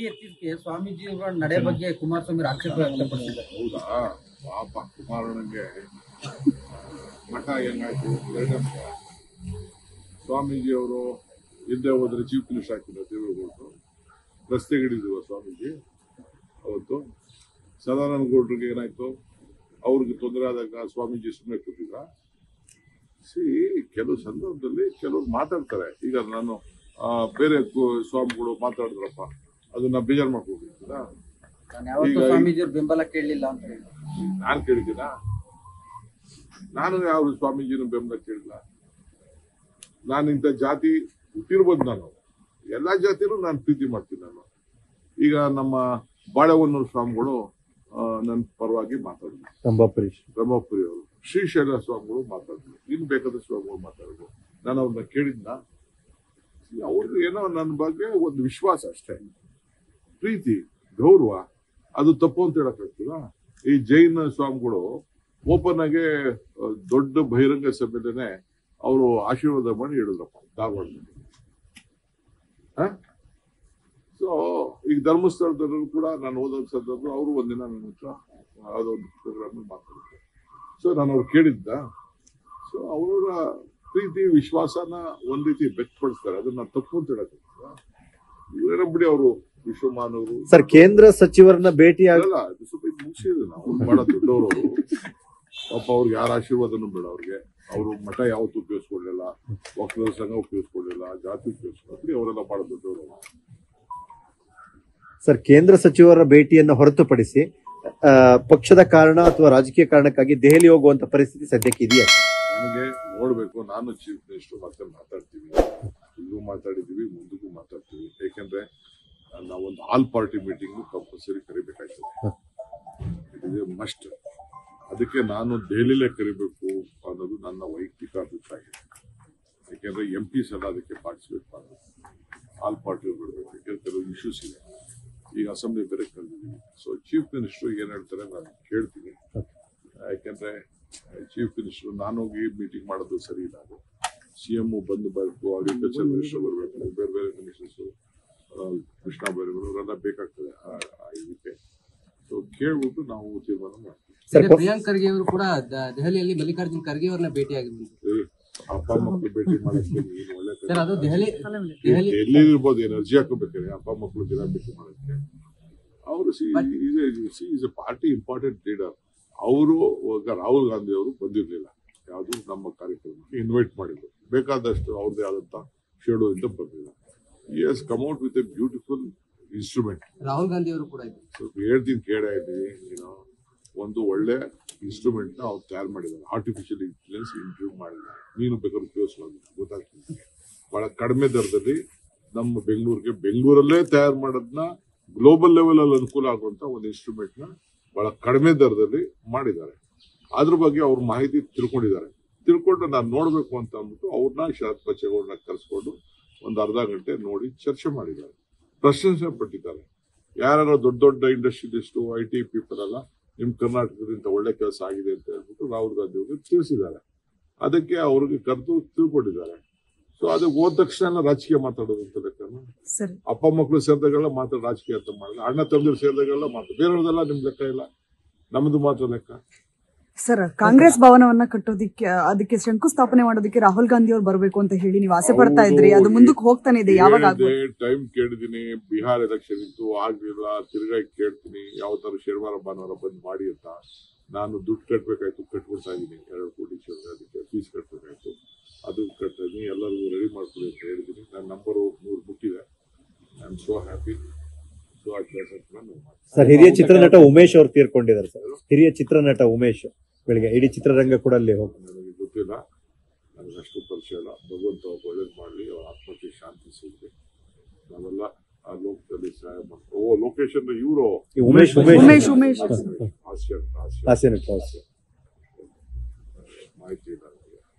ಎತ್ತಿದ್ದಕ್ಕೆ ಸ್ವಾಮೀಜಿ ಅವರ ನಡೆ ಬಗ್ಗೆ ಕುಮಾರಸ್ವಾಮಿ ಆಕ್ಷೇಪ ವ್ಯಕ್ತಪಡಿಸಿದ್ದಾರೆ. ಹೌದಾ? ಪಾಪ ಕುಮಾರಣ್ಣಂಗೆ ಮಠ ಹೆಂಗಾಯ್ತು? ಎರಡನೇ ಮಠ. ಸ್ವಾಮೀಜಿ ಅವರು ಹಿಂದೆ ಹೋದ್ರೆ ಚೀಫ್ ಮಿನಿಸ್ಟರ್ ಆಗ್ತಿದ್ರು ದೇವೇಗೌಡರು. ರಸ್ತೆಗಿಡಿದ್ರು ಸ್ವಾಮೀಜಿ ಅವತ್ತು. ಸದಾನಂದ ಗೌಡ್ರಿಗೆ ಏನಾಯ್ತು? ಅವ್ರಿಗೆ ತೊಂದರೆ ಆದಾಗ ಸ್ವಾಮೀಜಿ ಸುಮ್ಮನೆ ಕೂತಿದ್ರ? ಕೆಲವು ಸಂದರ್ಭದಲ್ಲಿ ಕೆಲವರು ಮಾತಾಡ್ತಾರೆ. ಈಗ ನಾನು ಬೇರೆ ಸ್ವಾಮಿಗಳು ಮಾತಾಡಿದ್ರಪ್ಪ, ಅದನ್ನ ಬೇಜಾರು ಮಾಡ್ಕೊಂಡಿದ್ದೀನ. ಸ್ವಾಮೀಜಿ ಬೆಂಬಲ ಕೇಳಲಿಲ್ಲ ಅಂತ ಹೇಳಿ ನಾನ್ ಕೇಳಿದ್ದೀನ? ನಾನು ಯಾವ ಸ್ವಾಮೀಜಿನ ಬೆಂಬಲ ಕೇಳಿಲ್ಲ. ನಾನು ಇಂಥ ಜಾತಿ ಹುಟ್ಟಿರ್ಬೋದು. ನಾನು ಎಲ್ಲಾ ಜಾತಿನೂ ನಾನು ಪ್ರೀತಿ ಮಾಡ್ತೀನಿ. ನಾನು ಈಗ ನಮ್ಮ ಬಾಳೆಹೊನ್ನೂರು ಸ್ವಾಮಿಗಳು ನನ್ನ ಪರವಾಗಿ ಮಾತಾಡಿದ್ರು. ಬ್ರಹ್ಮಪುರಿ ಅವರು, ಶ್ರೀಶೈಲ ಸ್ವಾಮಿಗಳು ಮಾತಾಡಿದ್ರು. ಇನ್ ಬೇಕಾದ ಸ್ವಾಮಿಗಳು ಮಾತಾಡಿದ್ರು. ನಾನು ಅವ್ರನ್ನ ಕೇಳಿದ್ನ? ಅವ್ರಿಗೆ ಏನೋ ನನ್ನ ಬಗ್ಗೆ ಒಂದು ವಿಶ್ವಾಸ ಅಷ್ಟೇ, ಪ್ರೀತಿ, ಗೌರವ. ಅದು ತಪ್ಪು ಅಂತ ಹೇಳಕ್ಕಾಗ್ತದ? ಈ ಜೈನ ಸ್ವಾಮಿಗಳು ಓಪನ್ ಆಗಿ ದೊಡ್ಡ ಬಹಿರಂಗ ಸಭೆಲೇನೆ ಅವರು ಆಶೀರ್ವಾದ ಮಾಡಿ ಹೇಳಿದ್ರಪ್ಪ ಧಾರವಾಡದಲ್ಲಿ. ಸೊ ಈಗ ಧರ್ಮಸ್ಥಳದಲ್ಲೂ ಕೂಡ ನಾನು ಹೋದ ಸಂದರ್ಭ ಅವರು ಒಂದಿನ ನನ್ನ ಹತ್ರ ಯಾವುದೋ ಒಂದು ಪ್ರೋಗ್ರಾಮ್ ಮಾತಾಡಿದ್ರು. ಸೊ ನಾನು ಅವ್ರು ಕೇಳಿದ್ದ. ಸೊ ಅವರ ಪ್ರೀತಿ ವಿಶ್ವಾಸನ ಒಂದ್ ರೀತಿ ವ್ಯಕ್ತಪಡಿಸ್ತಾರೆ. ಅದನ್ನ ತಪ್ಪು ಅಂತ ಹೇಳಕ್ಕಾಗ್ತದ? ಇವರೇನ ಬಿಡಿ, ಅವರು ವಿಶ್ವಮಾನವರು. ಸರ್, ಕೇಂದ್ರ ಸಚಿವರನ್ನ ಭೇಟಿ ಆಗಲ್ಲ, ಸ್ವಲ್ಪ ಇದು ಮುಗಿಸಿದ್ರು. ನಾವು ಬಹಳ ದೊಡ್ಡವರು. ಪಾಪ ಅವ್ರಿಗೆ ಯಾರ ಆಶೀರ್ವಾದನೂ ಬೇಡ ಅವ್ರಿಗೆ. ಅವರು ಮಠ ಯಾವತ್ತೂ ಉಪಯೋಗಿಸ್ಕೊಳ್ಳಿಲ್ಲ, ವಕೀಲರ ಸಂಘ ಉಪಯೋಗಿಸ್ಕೊಳ್ಳಿಲ್ಲ, ಜಾತಿ ಉಪಯೋಗಿಸ್ಕೊಳ್ಳಿ. ಅವರೆಲ್ಲ ಬಹಳ ದೊಡ್ಡವರು. ಸರ್, ಕೇಂದ್ರ ಸಚಿವರ ಭೇಟಿಯನ್ನು ಹೊರತುಪಡಿಸಿ ಪಕ್ಷದ ಕಾರಣ ಅಥವಾ ರಾಜಕೀಯ ಕಾರಣಕ್ಕಾಗಿ ದೆಹಲಿ ಹೋಗುವಂತ ಪರಿಸ್ಥಿತಿ ಸದ್ಯಕ್ಕೆ ಇದೆಯಾ? ನನಗೆ ನೋಡ್ಬೇಕು. ನಾನು ಚೀಫ್ ಮಿನಿಸ್ಟರ್ ಮತ್ತೆ ಮಾತಾಡ್ತೀವಿ, ಈಗೂ ಮಾತಾಡಿದೀವಿ, ಮುಂದಕ್ಕೂ ಮಾತಾಡ್ತೀವಿ. ಯಾಕೆಂದ್ರೆ ನಾವೊಂದು ಆಲ್ ಪಾರ್ಟಿ ಮೀಟಿಂಗ್ ಕಂಪಲ್ಸರಿ ಕರಿಬೇಕಾಗ್ತದೆ. It is a must. ಅದಕ್ಕೆ ನಾನು ದೆಹಲಿಲೇ ಕರಿಬೇಕು ಅನ್ನೋದು ನನ್ನ ವೈಯಕ್ತಿಕ ಅಭಿಪ್ರಾಯ. ಯಾಕೆಂದ್ರೆ MPs ಎಲ್ಲ ಅದಕ್ಕೆ ಪಾರ್ಟಿಸಿಪೇಟ್ ಮಾಡಬೇಕು, ಆಲ್ ಪಾರ್ಟಿ ಬಿಡಬೇಕು. ಯಾಕೆಂದ್ರೆ ಕೆಲವು ಇಶ್ಯೂಸ್ ಇದೆ. ಈಗ ಅಸೆಂಬ್ಲಿ ಬೇರೆ ಕರೆದಿದ್ದೀವಿ. ಸೊ ಚೀಫ್ ಮಿನಿಸ್ಟರ್ ಏನ್ ಹೇಳ್ತಾರೆ ನಾನು ಕೇಳ್ತೀನಿ. ಯಾಕೆಂದ್ರೆ ಚೀಫ್ ಮಿನಿಸ್ಟರ್ ನಾನೋಗಿ ಮೀಟಿಂಗ್ ಮಾಡೋದು ಸರಿ ಇಲ್ಲ. ಅದು CM ಬಂದು ಬರಬೇಕು, ಅಗ್ರಿಕಲ್ಚರ್ ಮಿನಿಸ್ಟರ್ ಬರಬೇಕು, ಬೇರೆ ಬೇರೆ ಮಿನಿಸ್ಟರ್ಸ್, ಕೃಷ್ಣ ಬೈರೇಗೌಡ ಅವರೆಲ್ಲ ಬೇಕಾಗ್ತದೆ ಇದಕ್ಕೆ. ಸೊ ಕೇಳ್ಬಿಟ್ಟು ನಾವು ತೀರ್ಮಾನ ಮಾಡ್ತೀವಿ. ಪ್ರಿಯಾಂಕ್ ಖರ್ಗೆ ಅವರು ಕೂಡ ದೆಹಲಿಯಲ್ಲಿ ಮಲ್ಲಿಕಾರ್ಜುನ್ ಖರ್ಗೆ ಅವ್ರನ್ನ ಭೇಟಿಯಾಗಿ ಅಪ್ಪ ಮಕ್ಕಳು ಭೇಟಿ ಮಾಡಕ್ಕೆ ಒಳ್ಳೆ ಎಲ್ಲಿ ಇರ್ಬೋದು, ಎನರ್ಜಿ ಹಾಕೋಬೇಕಾದ್ರೆ ಅಪ್ಪ ಮಕ್ಕಳು ದಿನ ಭೇಟಿ ಮಾಡಕ್ಕೆ. ಅವರು is A party important leader. ಅವರು ರಾಹುಲ್ ಗಾಂಧಿ ಅವರು ಬಂದಿರ್ಲಿಲ್ಲ, ಯಾವುದು ನಮ್ಮ ಕಾರ್ಯಕ್ರಮಕ್ಕೆ ಇನ್ವೈಟ್ ಮಾಡಿದ್ರು. ಬೇಕಾದಷ್ಟು ಅವ್ರದ್ದೇ ಆದಂತ ಶೆಡ್ಯೂಲ್ ಇಂದ ಬಂದಿಲ್ಲ. He has come out with a beautiful instrument. Rahul Gandhi ಅವರು ಕೂಡ ಸ್ವಲ್ಪ ಹೇಳ್ತೀನಿ ಕೇಳೇ ಇದ್ದೀವಿ. ಒಂದು ಒಳ್ಳೆ ಇನ್ಸ್ಟ್ರೂಮೆಂಟ್ ನ ಅವ್ರು ತಯಾರು ಮಾಡಿದ್ದಾರೆ. ಆರ್ಟಿಫಿಷಿಯಲ್ ಇಂಟೆಲಿಜೆನ್ಸ್ ಇಂಪ್ರೂವ್ ಮಾಡಿದ್ದಾರೆ. ನೀನು ಬೇಕಾದ್ರೆ ಉಪಯೋಗಿಸಬಹುದು, ಗೊತ್ತಾಗ್ತದೆ. ಬಹಳ ಕಡಿಮೆ ದರದಲ್ಲಿ ನಮ್ಮ ಬೆಂಗಳೂರಲ್ಲೇ ತಯಾರು ಮಾಡೋದನ್ನ ಗ್ಲೋಬಲ್ ಲೆವೆಲ್ ಅಲ್ಲಿ ಅನುಕೂಲ ಆಗುವಂತ ಒಂದು ಇನ್ಸ್ಟ್ರೂಮೆಂಟ್ ನ ಬಹಳ ಕಡಿಮೆ ದರದಲ್ಲಿ ಮಾಡಿದ್ದಾರೆ. ಅದ್ರ ಬಗ್ಗೆ ಅವ್ರ ಮಾಹಿತಿ ತಿಳ್ಕೊಂಡು ನಾನು ನೋಡ್ಬೇಕು ಅಂತ ಅಂದ್ಬಿಟ್ಟು ಅವ್ರನ್ನ ಶರತ್ ಬಚ್ಚೇಗೌಡರನ್ನ ಕರೆಸ್ಕೊಂಡು ಒಂದು ಅರ್ಧ ಗಂಟೆ ನೋಡಿ ಚರ್ಚೆ ಮಾಡಿದ್ದಾರೆ, ಪ್ರಶಂಸೆ ಪಟ್ಟಿದ್ದಾರೆ. ಯಾರು ದೊಡ್ಡ ದೊಡ್ಡ ಇಂಡಸ್ಟ್ರಿಯಲಿಸ್ಟು, IT ಪೀಪಲ್ ಎಲ್ಲ ನಿಮ್ ಕರ್ನಾಟಕದಿಂದ ಒಳ್ಳೆ ಕೆಲಸ ಆಗಿದೆ ಅಂತ ಹೇಳ್ಬಿಟ್ಟು ರಾಹುಲ್ ಗಾಂಧಿ ಅವರಿಗೆ ತಿಳಿಸಿದ್ದಾರೆ. ಅದಕ್ಕೆ ಅವ್ರಿಗೆ ಕರೆದು ತಿಳ್ಕೊಂಡಿದ್ದಾರೆ. ಸೊ ಅದಕ್ಕೆ ಹೋದ ತಕ್ಷಣ ರಾಜಕೀಯ ಮಾತಾಡೋದು ಅಂತ ಲೆಕ್ಕನ. ಅಪ್ಪ ಮಕ್ಕಳು ಸೇರಿದಾಗೆಲ್ಲ ಮಾತಾಡ ರಾಜಕೀಯ ಅಂತ ಮಾಡಿದ್ರೆ, ಅಣ್ಣ ತಮ್ಮದಿರು ಸೇರಿದಾಗೆಲ್ಲ ಮಾತಾಡ, ಬೇರೆಯವ್ರದೆಲ್ಲ ನಿಮ್ ಲೆಕ್ಕ ಇಲ್ಲ, ನಮ್ದು ಮಾತ್ರ ಲೆಕ್ಕ. ಸರ್, ಕಾಂಗ್ರೆಸ್ ಭವನವನ್ನ ಕಟ್ಟೋದಿಕ್ಕೆ, ಅದಕ್ಕೆ ಶಂಕುಸ್ಥಾಪನೆ ಮಾಡೋದಕ್ಕೆ ರಾಹುಲ್ ಗಾಂಧಿ ಅವ್ರು ಬರಬೇಕು ಅಂತ ಹೇಳಿ ನೀವು ಆಸೆ ಪಡ್ತಾ ಇದ್ರಿ. ಅದು ಮುಂದಕ್ಕೆ ಹೋಗ್ತಾನೆ ಇದೆ, ಯಾವಾಗ ಟೈಮ್ ಕೇಳಿದೀನಿ. ಬಿಹಾರ್ ಎಲೆಕ್ಷನ್ ಇತ್ತು, ಆಗ್ಲಿಲ್ಲ. ತಿರ್ಗಾ ಕೇಳ್ತೀನಿ ಯಾವ ತರ ಶನಿವಾರ ಭಾನುವಾರ ಬಂದ್ ಮಾಡಿ ಅಂತ. ನಾನು ದುಡ್ಡು ಕಟ್ಬೇಕಾಯ್ತು, ಕಟ್ಬಿಡ್ತಾ ಇದೀನಿ. 2 ಕೋಟಿ ಅದಕ್ಕೆ ಫೀಸ್ ಕಟ್ಬೇಕಾಯ್ತು, ಅದು ಕಟ್ತಾ ಇದೀನಿ. ಎಲ್ಲರಿಗೂ ರೆಡಿ ಮಾಡ್ಕೊಡಿ ಅಂತ ಹೇಳಿದೀನಿ. ನನ್ನ ನಂಬರ್ 3 ಮುಟ್ಟಿದೆ. I am so happy. So ಆ ಕೆಲಸ ಸರ್, ಹಿರಿಯ ಚಿತ್ರನಟ ಉಮೇಶ್ ಅವರು ತೀರ್ಕೊಂಡಿದ್ದಾರೆ ಸರ್. ಹಿರಿಯ ಚಿತ್ರನಟ ಉಮೇಶ್ ಬೆಳಿಗ್ಗೆ ಇಡೀ ಚಿತ್ರರಂಗ ಕೂಡ ಅಲ್ಲಿ ಹೋಗಿ, ನನಗೆ ಗೊತ್ತಿಲ್ಲ, ನನಗೆ ಅಷ್ಟು ಪರಿಚಯ ಇಲ್ಲ. ಭಗವಂತ ಒಳ್ಳೇದು ಮಾಡಲಿ, ಅವ್ರ ಆತ್ಮಕ್ಕೆ ಶಾಂತಿ ಸಿಗಲಿ. ನಾವೆಲ್ಲ ಆ ಲೋಕದಲ್ಲಿ ಸಹಾಯ ಮಾಡ್ತೀವಿ. ಲೊಕೇಶನ್ ಇವರು ಉಮೇಶ್ ಹಾಸ್ಯ ಮಾಹಿತಿ ಇಲ್ಲ.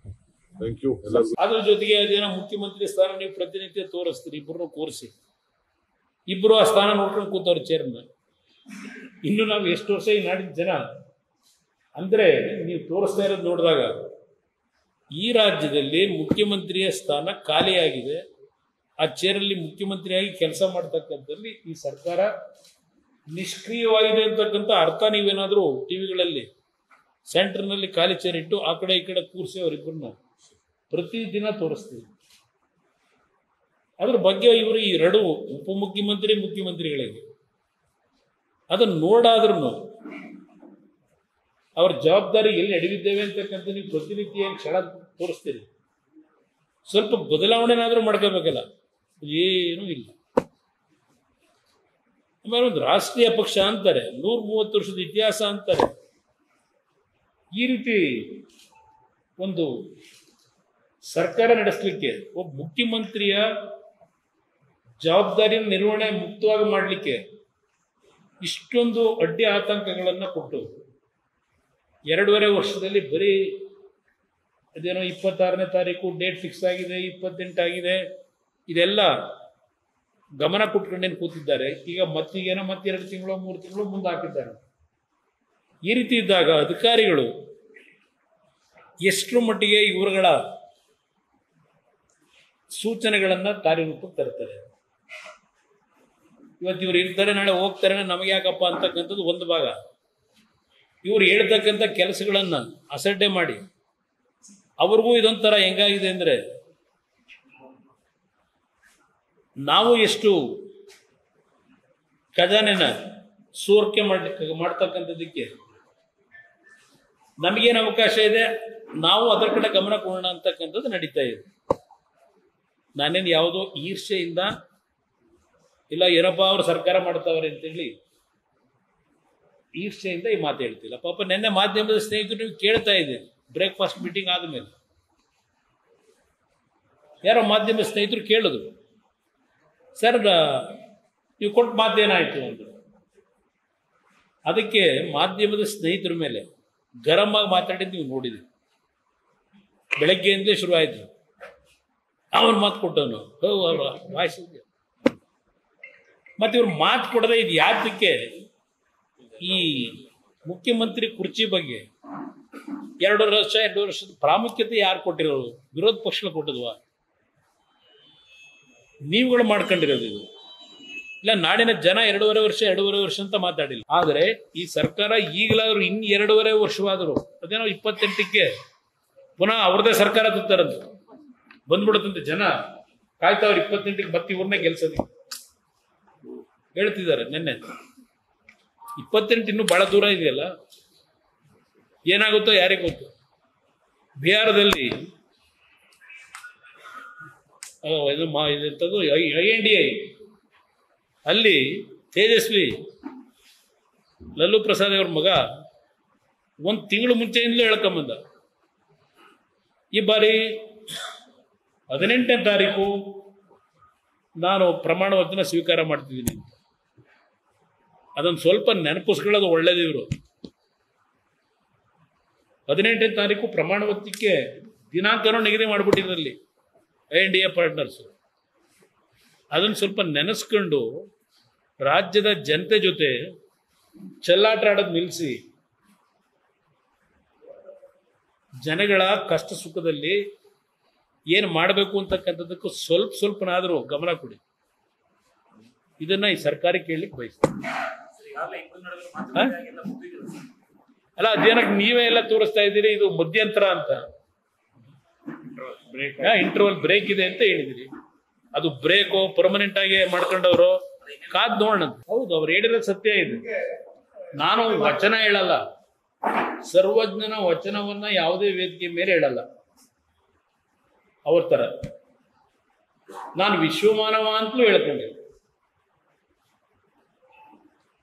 Thank you. ಅದ್ರ ಜೊತೆಗೆ ಅದೇನೋ ಮುಖ್ಯಮಂತ್ರಿ ಸ್ಥಾನ ನೀವು ಪ್ರತಿನಿತ್ಯ ತೋರಿಸ್ತೀರಿ, ಇಬ್ಬರನ್ನು ಕೂರಿಸಿ, ಇಬ್ಬರು ಆ ಸ್ಥಾನ ನೋಡ್ಕೊಂಡು ಕೂತವ್ರು ಚೇರ್ನ. ಇನ್ನು ನಾವು ಎಷ್ಟು ವರ್ಷ ಈ ನಾಡಿನ ಜನ ಅಂದರೆ ನೀವು ತೋರಿಸ್ತಾ ಇರೋದು ನೋಡಿದಾಗ ಈ ರಾಜ್ಯದಲ್ಲಿ ಮುಖ್ಯಮಂತ್ರಿಯ ಸ್ಥಾನ ಖಾಲಿಯಾಗಿದೆ. ಆ ಚೇರಲ್ಲಿ ಮುಖ್ಯಮಂತ್ರಿಯಾಗಿ ಕೆಲಸ ಮಾಡ್ತಕ್ಕಂಥಲ್ಲಿ ಈ ಸರ್ಕಾರ ನಿಷ್ಕ್ರಿಯವಾಗಿದೆ ಅಂತಕ್ಕಂಥ ಅರ್ಥ ನೀವೇನಾದರೂ ಟಿವಿಗಳಲ್ಲಿ ಸೆಂಟರ್ನಲ್ಲಿ ಖಾಲಿ ಚೇರ್ ಇಟ್ಟು ಆ ಕಡೆ ಈ ಕಡೆ ಕೂರಿಸಿ ಅವರಿಬ್ಬರನ್ನ ಪ್ರತಿದಿನ ತೋರಿಸ್ತೀವಿ. ಅದ್ರ ಬಗ್ಗೆ ಇವರು ಈ ಎರಡು ಉಪಮುಖ್ಯಮಂತ್ರಿ ಮುಖ್ಯಮಂತ್ರಿಗಳಿಗೆ ಅದನ್ನು ನೋಡಾದ್ರೂ ಅವ್ರ ಜವಾಬ್ದಾರಿ ಎಲ್ಲಿ ಅಡಗಿದ್ದೇವೆ ಅಂತಕ್ಕಂಥ ನೀವು ಪ್ರತಿನಿತ್ಯ ಏನು ಕ್ಷಣ ತೋರಿಸ್ತೀರಿ. ಸ್ವಲ್ಪ ಬದಲಾವಣೆನಾದರೂ ಮಾಡ್ಕೋಬೇಕಲ್ಲ, ಏನೂ ಇಲ್ಲ. ಆಮೇಲೆ ಒಂದು ರಾಷ್ಟ್ರೀಯ ಪಕ್ಷ ಅಂತಾರೆ, 130 ವರ್ಷದ ಇತಿಹಾಸ ಅಂತಾರೆ. ಈ ರೀತಿ ಒಂದು ಸರ್ಕಾರ ನಡೆಸಲಿಕ್ಕೆ ಒಬ್ಬ ಮುಖ್ಯಮಂತ್ರಿಯ ಜವಾಬ್ದಾರಿಯನ್ನು ನಿರ್ವಹಣೆ ಮುಕ್ತವಾಗಿ ಮಾಡಲಿಕ್ಕೆ ಇಷ್ಟೊಂದು ಅಡ್ಡಿ ಆತಂಕಗಳನ್ನು ಕೊಟ್ಟು 2.5 ವರ್ಷದಲ್ಲಿ ಬರೀ ಅದೇನೋ 26ನೇ ತಾರೀಕು ಡೇಟ್ ಫಿಕ್ಸ್ ಆಗಿದೆ, 28 ಆಗಿದೆ, ಇದೆಲ್ಲ ಗಮನ ಕೊಟ್ಕೊಂಡೇನು ಕೂತಿದ್ದಾರೆ. ಈಗ ಮತ್ತೀಗೇನೋ 2 ತಿಂಗಳು 3 ತಿಂಗಳು ಮುಂದೆ ಹಾಕಿದ್ದಾರೆ. ಈ ರೀತಿ ಇದ್ದಾಗ ಅಧಿಕಾರಿಗಳು ಎಷ್ಟರ ಮಟ್ಟಿಗೆ ಇವರುಗಳ ಸೂಚನೆಗಳನ್ನು ಕಾರ್ಯರೂಪಕ್ಕೆ ತರ್ತಾರೆ. ಇವತ್ತು ಇವ್ರು ಇರ್ತಾರೆ, ನಾಳೆ ಹೋಗ್ತಾರೆ, ನಮಗೆ ಯಾಕಪ್ಪ ಅಂತಕ್ಕಂಥದ್ದು ಒಂದು ಭಾಗ. ಇವ್ರು ಹೇಳ್ತಕ್ಕಂಥ ಕೆಲಸಗಳನ್ನು ಅಸಡ್ಡೆ ಮಾಡಿ ಅವ್ರಿಗೂ ಇದೊಂಥರ ಹೆಂಗಾಗಿದೆ ಅಂದರೆ, ನಾವು ಎಷ್ಟು ಖಜಾನೆನ ಸೋರಿಕೆ ಮಾಡ್ತಕ್ಕಂಥದ್ದಕ್ಕೆ ನಮಗೇನು ಅವಕಾಶ ಇದೆ, ನಾವು ಅದರ ಕಡೆ ಗಮನ ಕೊಡೋಣ ಅಂತಕ್ಕಂಥದ್ದು ನಡೀತಾ ಇದೆ. ನಾನೇನು ಯಾವುದೋ ಈರ್ಷೆಯಿಂದ ಇಲ್ಲ ಏನಪ್ಪ ಅವರು ಸರ್ಕಾರ ಮಾಡ್ತಾವ್ರೆ ಅಂತೇಳಿ ಈರ್ಷೆಯಿಂದ ಈ ಮಾತು ಹೇಳ್ತಿಲ್ಲ. ಪಾಪ ನೆನ್ನೆ ಮಾಧ್ಯಮದ ಸ್ನೇಹಿತರು ನೀವು ಕೇಳ್ತಾ ಇದ್ದೀರಿ, ಬ್ರೇಕ್ಫಾಸ್ಟ್ ಮೀಟಿಂಗ್ ಆದಮೇಲೆ ಯಾರೋ ಮಾಧ್ಯಮ ಸ್ನೇಹಿತರು ಕೇಳಿದ್ರು, ಸರ್ ನೀವು ಕೊಟ್ಟ ಮಾತೇನಾಯಿತು ಅಂತ. ಅದಕ್ಕೆ ಮಾಧ್ಯಮದ ಸ್ನೇಹಿತರ ಮೇಲೆ ಗರಂ ಆಗಿ ಮಾತಾಡಿದ್ದು ನೀವು ನೋಡಿದ್ರಿ. ಬೆಳಗ್ಗೆಯಿಂದಲೇ ಶುರು ಆಯಿತು, ಅವನು ಮಾತು ಕೊಟ್ಟವನು ವಾಯ್ಸ್. ಮತ್ತು ಇವ್ರು ಮಾತು ಕೊಡದೆ ಇದು ಯಾತಕ್ಕೆ? ಈ ಮುಖ್ಯಮಂತ್ರಿ ಕುರ್ಚಿ ಬಗ್ಗೆ 2 ವರ್ಷದ ಪ್ರಾಮುಖ್ಯತೆ ಯಾರು ಕೊಟ್ಟಿರೋರು? ವಿರೋಧ ಪಕ್ಷಗಳು ಕೊಟ್ಟಿದ್ವಾ? ನೀವುಗಳು ಮಾಡ್ಕೊಂಡಿರೋದು ಇದು. ಇಲ್ಲ ನಾಡಿನ ಜನ 2.5 ವರ್ಷ ಅಂತ ಮಾತಾಡಿಲ್ಲ. ಆದರೆ ಈ ಸರ್ಕಾರ ಈಗಲಾದರೂ ಇನ್ನು 2.5 ವರ್ಷವಾದರೂ ಅದೇನೋ 28ಕ್ಕೆ ಪುನಃ ಅವ್ರದೇ ಸರ್ಕಾರ ತತ್ತಾರಂತ ಬಂದ್ಬಿಡುತ್ತಂತೆ. ಜನ ಕಾಯ್ತಾವ್ರು 28ಕ್ಕೆ ಮತ್ತೆ ಇವ್ರನ್ನೇ ಗೆಲ್ಸೋದಕ್ಕೆ ಹೇಳ್ತಿದ್ದಾರೆ. ನಿನ್ನೆ 28 ಇನ್ನೂ ಬಹಳ ದೂರ ಇದೆಯಲ್ಲ, ಏನಾಗುತ್ತೋ ಯಾರಿಗೆ ಗೊತ್ತು. ಬಿಹಾರದಲ್ಲಿ ಇದಂಥದ್ದು INDA ಅಲ್ಲಿ ತೇಜಸ್ವಿ ಲಲ್ಲೂ ಪ್ರಸಾದ್ ಅವ್ರ ಮಗ 1 ತಿಂಗಳು ಮುಂಚೆಯಿಂದಲೂ ಹೇಳ್ಕೊಂಬಂದ, ಈ ಬಾರಿ 18ನೇ ತಾರೀಕು ನಾನು ಪ್ರಮಾಣ ವಚನ ಸ್ವೀಕಾರ ಮಾಡ್ತಿದ್ದೀನಿ ಅಂತ. ಅದನ್ನು ಸ್ವಲ್ಪ ನೆನಪಿಸ್ಕೊಳ್ಳೋದು ಒಳ್ಳೇದು. ಇವರು 18ನೇ ತಾರೀಕು ಪ್ರಮಾಣ ವಚನಕ್ಕೆ ದಿನಾಂಕನೂ ನಿಗದಿ ಮಾಡಿಬಿಟ್ಟಿದ್ರಲ್ಲಿ INDA ಪಾರ್ಟ್ನರ್ಸು. ಅದನ್ನು ಸ್ವಲ್ಪ ನೆನೆಸ್ಕೊಂಡು ರಾಜ್ಯದ ಜನತೆ ಜೊತೆ ಚೆಲ್ಲಾಟ ಆಡೋದು ನಿಲ್ಲಿಸಿ ಜನಗಳ ಕಷ್ಟ ಸುಖದಲ್ಲಿ ಏನು ಮಾಡಬೇಕು ಅಂತಕ್ಕಂಥದ್ದಕ್ಕೂ ಸ್ವಲ್ಪನಾದರೂ ಗಮನ ಕೊಡಿ. ಇದನ್ನ ಈ ಸರ್ಕಾರ ಕೇಳಲಿಕ್ಕೆ ಬಯಸ್ತೀನಿ. ಅಲ್ಲ, ಅದೇನಕ್ಕೆ ನೀವೇ ಎಲ್ಲ ತೋರಿಸ್ತಾ ಇದ್ದೀರಿ ಇದು ಮಧ್ಯಂತರ ಅಂತ. ಇಂಟರ್ವಲ್ ಬ್ರೇಕ್ ಇದೆ ಅಂತ ಹೇಳಿದಿರಿ. ಅದು ಬ್ರೇಕು ಪರ್ಮನೆಂಟ್ ಆಗಿ ಮಾಡ್ಕೊಂಡವರು ಕಾದ್ ನೋಡೋಣ. ಹೌದು, ಅವ್ರು ಹೇಳಿರೋದು ಸತ್ಯ ಇದೆ. ನಾನು ವಚನ ಹೇಳಲ್ಲ, ಸರ್ವಜ್ಞನ ವಚನವನ್ನ ಯಾವುದೇ ವೇದಿಕೆ ಮೇಲೆ ಹೇಳಲ್ಲ. ಅವ್ರ ತರ ನಾನು ವಿಶ್ವಮಾನವ ಅಂತಲೂ ಹೇಳ್ಕೊಂಡೆ.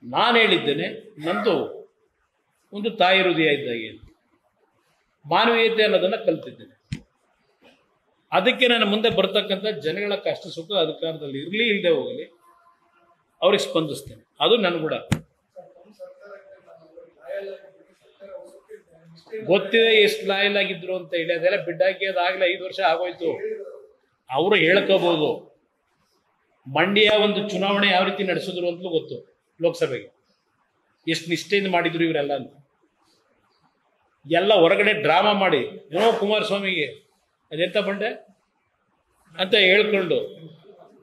ನಾನು ಹೇಳಿದ್ದೇನೆ, ನಂದು ಒಂದು ತಾಯಿ ಹೃದಯ ಇದ್ದಾಗೆ ಮಾನವೀಯತೆ ಅನ್ನೋದನ್ನ ಕಲ್ತಿದ್ದೇನೆ. ಅದಕ್ಕೆ ನನ್ನ ಮುಂದೆ ಬರ್ತಕ್ಕಂಥ ಜನಗಳ ಕಷ್ಟ ಸುಖ ಅಧಿಕಾರದಲ್ಲಿ ಇರಲಿ ಇಲ್ಲದೆ ಹೋಗಲಿ ಅವ್ರಿಗೆ ಸ್ಪಂದಿಸ್ತೇನೆ. ಅದು ನನ್ ಕೂಡ ಗೊತ್ತಿದೆ ಎಷ್ಟು ಲಾಯಲ್ ಆಗಿದ್ರು ಅಂತ ಹೇಳಿ. ಅದೆಲ್ಲ ಬಿಡ್ಡಾಕಿ ಅದಾಗಲೇ 5 ವರ್ಷ ಆಗೋಯ್ತು. ಅವರು ಹೇಳ್ಕೋಬಹುದು ಮಂಡ್ಯ ಒಂದು ಚುನಾವಣೆ ಯಾವ ರೀತಿ ನಡೆಸಿದ್ರು ಅಂತಲೂ ಗೊತ್ತು. ಲೋಕಸಭೆಗೆ ಎಷ್ಟು ನಿಷ್ಠೆಯಿಂದ ಮಾಡಿದ್ರು ಇವರೆಲ್ಲ ಅಂತ. ಎಲ್ಲ ಹೊರಗಡೆ ಡ್ರಾಮಾ ಮಾಡಿ ಏನೋ ಕುಮಾರಸ್ವಾಮಿಗೆ ಅದೆಂತ ಬಂಡೆ ಅಂತ ಹೇಳ್ಕೊಂಡು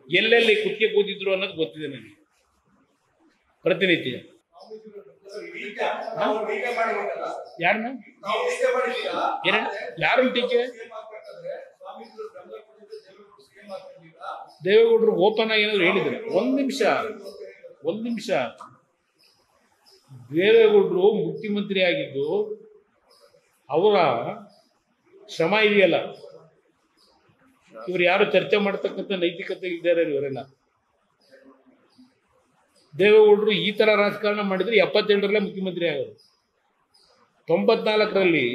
ಎಲ್ಲೆಲ್ಲಿ ಕುತ್ತಿಗೆ ಕೂತಿದ್ರು ಅನ್ನೋದು ಗೊತ್ತಿದೆ ನನಗೆ ಪ್ರತಿನಿತ್ಯ. ಯಾರನ್ನ ಯಾರು ಟೀಕೆ? ದೇವೇಗೌಡರು ಓಪನ್ ಆಗಿ ಏನಾದ್ರು ಹೇಳಿದ್ರು? ಒಂದ್ ನಿಮಿಷ ದೇವೇಗೌಡರು ಮುಖ್ಯಮಂತ್ರಿ ಆಗಿದ್ದು ಅವರ ಶ್ರಮ ಇದೆಯಲ್ಲ, ಇವ್ರು ಯಾರು ಚರ್ಚೆ ಮಾಡ್ತಕ್ಕಂಥ ನೈತಿಕತೆ ಇದ್ದಾರೆ ಇವರೆಲ್ಲ. ದೇವೇಗೌಡರು ಈ ತರ ರಾಜಕಾರಣ ಮಾಡಿದ್ರೆ 77ರಲ್ಲೇ ಮುಖ್ಯಮಂತ್ರಿ ಆಗೋರು. 94ರಲ್ಲಿ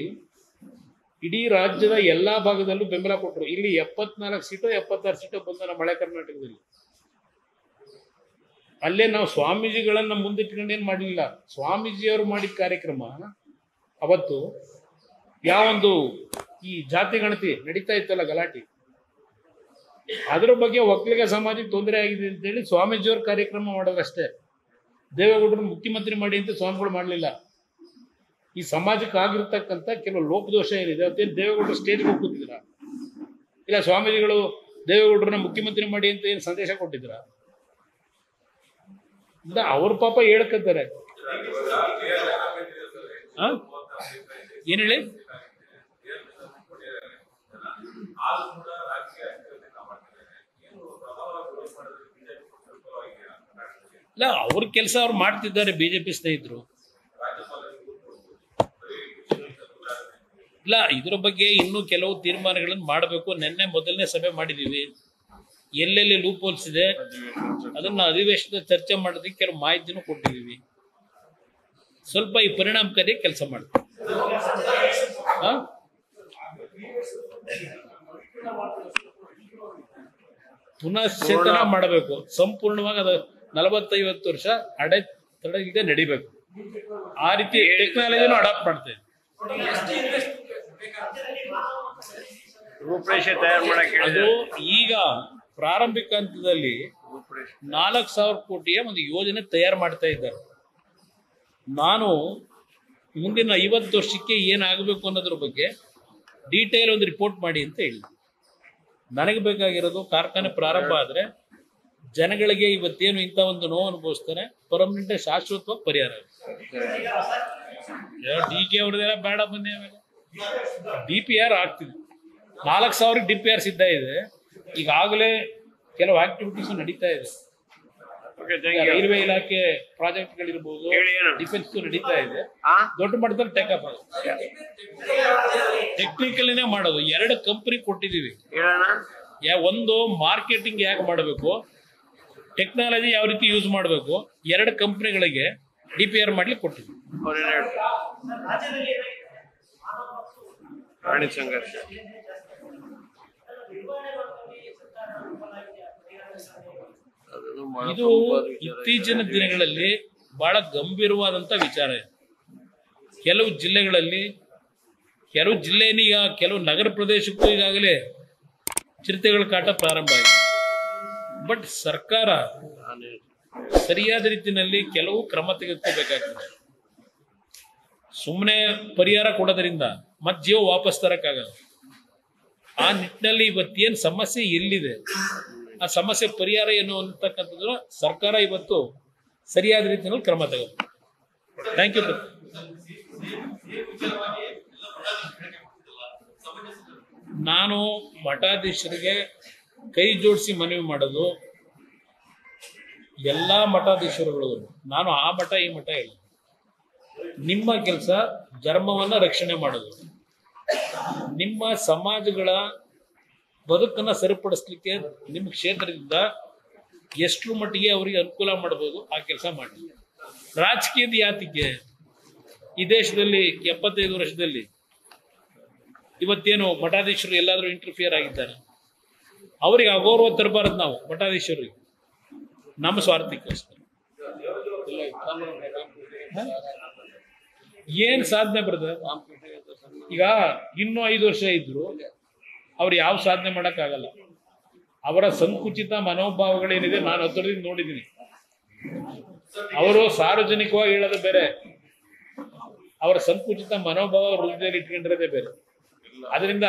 ಇಡೀ ರಾಜ್ಯದ ಎಲ್ಲಾ ಭಾಗದಲ್ಲೂ ಬೆಂಬಲ ಕೊಟ್ಟರು. ಇಲ್ಲಿ 74 ಸೀಟು 76 ಸೀಟು ಬಂದ ನಮ್ಮ ಹಳೆ ಕರ್ನಾಟಕದಲ್ಲಿ. ಅಲ್ಲೇ ನಾವು ಸ್ವಾಮೀಜಿಗಳನ್ನ ಮುಂದಿಟ್ಕೊಂಡು ಏನ್ ಮಾಡಲಿಲ್ಲ. ಸ್ವಾಮೀಜಿಯವರು ಮಾಡಿದ ಕಾರ್ಯಕ್ರಮ ಅವತ್ತು ಯಾವೊಂದು ಈ ಜಾತಿ ಗಣತಿ ನಡೀತಾ ಇತ್ತಲ್ಲ ಗಲಾಟೆ, ಅದ್ರ ಬಗ್ಗೆ ಒಕ್ಕಲಿಗ ಸಮಾಜಕ್ಕೆ ತೊಂದರೆ ಆಗಿದೆ ಅಂತೇಳಿ ಸ್ವಾಮೀಜಿಯವ್ರ ಕಾರ್ಯಕ್ರಮ ಮಾಡೋದಷ್ಟೇ. ದೇವೇಗೌಡರು ಮುಖ್ಯಮಂತ್ರಿ ಮಾಡಿ ಅಂತ ಸ್ವಾಮಿಗಳು ಮಾಡಲಿಲ್ಲ. ಈ ಸಮಾಜಕ್ಕೆ ಆಗಿರ್ತಕ್ಕಂಥ ಕೆಲವು ಲೋಪದೋಷ ಏನಿದೆ ಅದೇನು ದೇವೇಗೌಡರು ಸ್ಟೇಜ್ಗೆ ಹೋಗಿ ಕೂತಿದ್ರ? ಇಲ್ಲ ಸ್ವಾಮೀಜಿಗಳು ದೇವೇಗೌಡರನ್ನ ಮುಖ್ಯಮಂತ್ರಿ ಮಾಡಿ ಅಂತ ಏನು ಸಂದೇಶ ಕೊಟ್ಟಿದ್ರ? ಅವ್ರ ಪಾಪ ಹೇಳ್ಕತ್ತಾರೆ. ಏನ್ ಹೇಳಿ? ಇಲ್ಲ, ಅವ್ರ ಕೆಲಸ ಅವ್ರು ಮಾಡ್ತಿದ್ದಾರೆ ಬಿಜೆಪಿ ಸ್ನೇಹಿತರು. ಇಲ್ಲ, ಇದ್ರ ಬಗ್ಗೆ ಇನ್ನೂ ಕೆಲವು ತೀರ್ಮಾನಗಳನ್ನು ಮಾಡಬೇಕು. ನಿನ್ನೆ ಮೊದಲನೇ ಸಭೆ ಮಾಡಿದೀವಿ. ಎಲ್ಲೆಲ್ಲಿ ಲೂಪ್ ಹೋಲ್ಸ್ ಇದೆ ಅದನ್ನ ಅಧಿವೇಶನದ ಚರ್ಚೆ ಮಾಡೋದಕ್ಕೆ ಕೆಲವು ಮಾಹಿತಿನೂ ಕೊಟ್ಟಿದ್ದೀವಿ. ಸ್ವಲ್ಪ ಈ ಪರಿಣಾಮಕಾರಿ ಕೆಲಸ ಮಾಡ್ತೀವಿ. ಪುನಶ್ಚೇತನ ಮಾಡಬೇಕು ಸಂಪೂರ್ಣವಾಗಿ. ಅದು 40-50 ವರ್ಷ ತಡೆಯಿಲ್ಲದೆ ನಡಿಬೇಕು. ಆ ರೀತಿ ಟೆಕ್ನಾಲಜಿನೂ ಅಡಾಪ್ಟ್ ಮಾಡ್ತಾ ಇದೆ. ರೂಪರೇಷೆ ತಯಾರು ಮಾಡಕ್ಕೆ ಅದು ಈಗ ಪ್ರಾರಂಭಿಕ ಹಂತದಲ್ಲಿ 4,000 ಕೋಟಿಯ ಒಂದು ಯೋಜನೆ ತಯಾರು ಮಾಡ್ತಾ ಇದ್ದಾರೆ. ನಾನು ಮುಂದಿನ 50 ವರ್ಷಕ್ಕೆ ಏನಾಗಬೇಕು ಅನ್ನೋದ್ರ ಬಗ್ಗೆ ಡೀಟೇಲ್ ಒಂದು ರಿಪೋರ್ಟ್ ಮಾಡಿ ಅಂತ ಹೇಳಿ. ನನಗೆ ಬೇಕಾಗಿರೋದು ಕಾರ್ಖಾನೆ ಪ್ರಾರಂಭ ಆದರೆ ಜನಗಳಿಗೆ ಇವತ್ತೇನು ಇಂಥ ಒಂದು ನೋವು ಅನುಭವಿಸ್ತಾರೆ ಪರ್ಮನೆಂಟ್ ಶಾಶ್ವತವಾಗಿ ಪರಿಹಾರ. ಡಿ.ಕೆ ಅವ್ರದ್ದೆಲ್ಲ ಬೇಡ ಬನ್ನಿ. ಆಮೇಲೆ DPR ಆಗ್ತಿದೆ. 4,000 DPR ಸಿದ್ಧ ಇದೆ. ಈಗಾಗಲೇ ಕೆಲವು ಆಕ್ಟಿವಿಟೀಸ್ ನಡೀತಾ ಇದೆ. ರೈಲ್ವೆ ಇಲಾಖೆ ಪ್ರಾಜೆಕ್ಟ್ಗಳಿರ್ಬೋದು, ಡಿಫೆನ್ಸ್ ನಡೀತಾ ಇದೆ. ದೊಡ್ಡ ಮಟ್ಟದಲ್ಲಿ ಟೇಕಪ್ ಆಗುತ್ತೆ. ಟೆಕ್ನಿಕಲಿನೇ ಮಾಡೋದು. 2 ಕಂಪನಿ ಕೊಟ್ಟಿದ್ದೀವಿ. ಒಂದು ಮಾರ್ಕೆಟಿಂಗ್ ಹೇಗೆ ಮಾಡಬೇಕು, ಟೆಕ್ನಾಲಜಿ ಯಾವ ರೀತಿ ಯೂಸ್ ಮಾಡಬೇಕು, 2 ಕಂಪನಿಗಳಿಗೆ DPR ಮಾಡ್ಲಿಕ್ಕೆ ಕೊಟ್ಟಿದ್ದೀವಿ. ಸಂಘರ್ಷ ಇದು ಇತ್ತೀಚಿನ ದಿನಗಳಲ್ಲಿ ಬಹಳ ಗಂಭೀರವಾದಂತ ವಿಚಾರ ಇದೆ. ಕೆಲವು ಜಿಲ್ಲೆಯಲ್ಲಿ ಈಗ ಕೆಲವು ನಗರ ಪ್ರದೇಶಕ್ಕೂ ಈಗಾಗಲೇ ಚಿರತೆಗಳ ಕಾಟ ಪ್ರಾರಂಭ ಆಗಿದೆ. ಬಟ್ ಸರ್ಕಾರ ಸರಿಯಾದ ರೀತಿಯಲ್ಲಿ ಕೆಲವು ಕ್ರಮ ತೆಗೆದುಕೋಬೇಕಾಗ್ತದೆ. ಸುಮ್ಮನೆ ಪರಿಹಾರ ಕೊಡೋದ್ರಿಂದ ಮತ್ತೆ ಜೀವ ವಾಪಸ್ ತರಕ್ಕಾಗಲ್ಲ. ಆ ನಿಟ್ಟಿನಲ್ಲಿ ಇವತ್ತೇನು ಸಮಸ್ಯೆ ಎಲ್ಲಿದೆ, ಆ ಸಮಸ್ಯೆ ಪರಿಹಾರ ಏನು ಅಂತಕ್ಕಂಥದ್ದು ಸರ್ಕಾರ ಇವತ್ತು ಸರಿಯಾದ ರೀತಿಯಲ್ಲಿ ಕ್ರಮ ತಗೋಬೇಕು. Thank you. ನಾನು ಮಠಾಧೀಶರಿಗೆ ಕೈ ಜೋಡಿಸಿ ಮನವಿ ಮಾಡೋದು, ಎಲ್ಲ ಮಠಾಧೀಶರುಗಳು, ನಾನು ಆ ಮಠ ಈ ಮಠ ಇಲ್ಲ, ನಿಮ್ಮ ಕೆಲಸ ಧರ್ಮವನ್ನ ರಕ್ಷಣೆ ಮಾಡೋದು, ನಿಮ್ಮ ಸಮಾಜಗಳ ಬದುಕನ್ನ ಸರಿಪಡಿಸ್ಲಿಕ್ಕೆ ನಿಮ್ಮ ಕ್ಷೇತ್ರದಿಂದ ಎಷ್ಟು ಮಟ್ಟಿಗೆ ಅವರಿಗೆ ಅನುಕೂಲ ಮಾಡಬಹುದು ಆ ಕೆಲಸ ಮಾಡಿ. ರಾಜಕೀಯದ ಯಾತಿಗೆ ಈ ದೇಶದಲ್ಲಿ 75 ವರ್ಷದಲ್ಲಿ ಇವತ್ತೇನು ಮಠಾಧೀಶರು ಎಲ್ಲಾದ್ರೂ ಇಂಟರ್ಫಿಯರ್ ಆಗಿದ್ದಾರೆ, ಅವರಿಗೆ ಅಗೌರವ ತರಬಾರದು. ನಾವು ಮಠಾಧೀಶರಿಗೆ ನಮ್ಮ ಸ್ವಾರ್ಥಕ್ಕೋಸ್ಕರ ಏನ್ ಸಾಧನೆ ಬರ್ತದೆ? ಈಗ ಇನ್ನೂ 5 ವರ್ಷ ಇದ್ರು ಅವ್ರು ಯಾವ ಸಾಧನೆ ಮಾಡಕ್ಕಾಗಲ್ಲ. ಅವರ ಸಂಕುಚಿತ ಮನೋಭಾವಗಳೇನಿದೆ ನಾನು ಹತ್ತಿರದಿಂದ ನೋಡಿದ್ದೀನಿ. ಅವರು ಸಾರ್ವಜನಿಕವಾಗಿ ಹೇಳೋದು ಬೇರೆ, ಅವರ ಸಂಕುಚಿತ ಮನೋಭಾವ ಹೃದಯದಲ್ಲಿ ಇಟ್ಕೊಂಡಿರೋದೇ ಬೇರೆ. ಅದರಿಂದ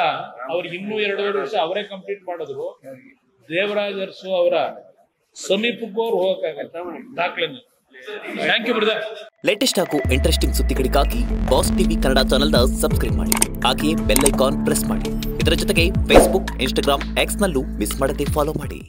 ಅವ್ರಿಗೆ ಇನ್ನೂ 2.5 ವರ್ಷ ಅವರೇ ಕಂಪ್ಲೀಟ್ ಮಾಡಿದ್ರು ದೇವರಾಜ ಅರಸು ಅವರ ಸಮೀಪಕ್ಕೂ ಅವ್ರು ಹೋಗಕ್ಕಾಗಲ್ಲ ದಾಖಲೆನ. Thank you brother. ಲೇಟೆಸ್ಟ್ ಹಾಗೂ ಇಂಟ್ರೆಸ್ಟಿಂಗ್ ಸುದ್ದಿಗಳಿಗಾಗಿ ಬಾಸ್ ಟಿವಿ ಕನ್ನಡ ಚಾನೆಲ್ನ ಸಬ್ಸ್ಕ್ರೈಬ್ ಮಾಡಿ. ಹಾಗೆಯೇ ಬೆಲ್ ಐಕಾನ್ ಪ್ರೆಸ್ ಮಾಡಿ. ಇದರ ಜೊತೆಗೆ ಫೇಸ್ಬುಕ್, ಇನ್ಸ್ಟಾಗ್ರಾಮ್, ಎಕ್ಸ್ ನಲ್ಲೂ ಮಿಸ್ ಮಾಡದೆ ಫಾಲೋ ಮಾಡಿ.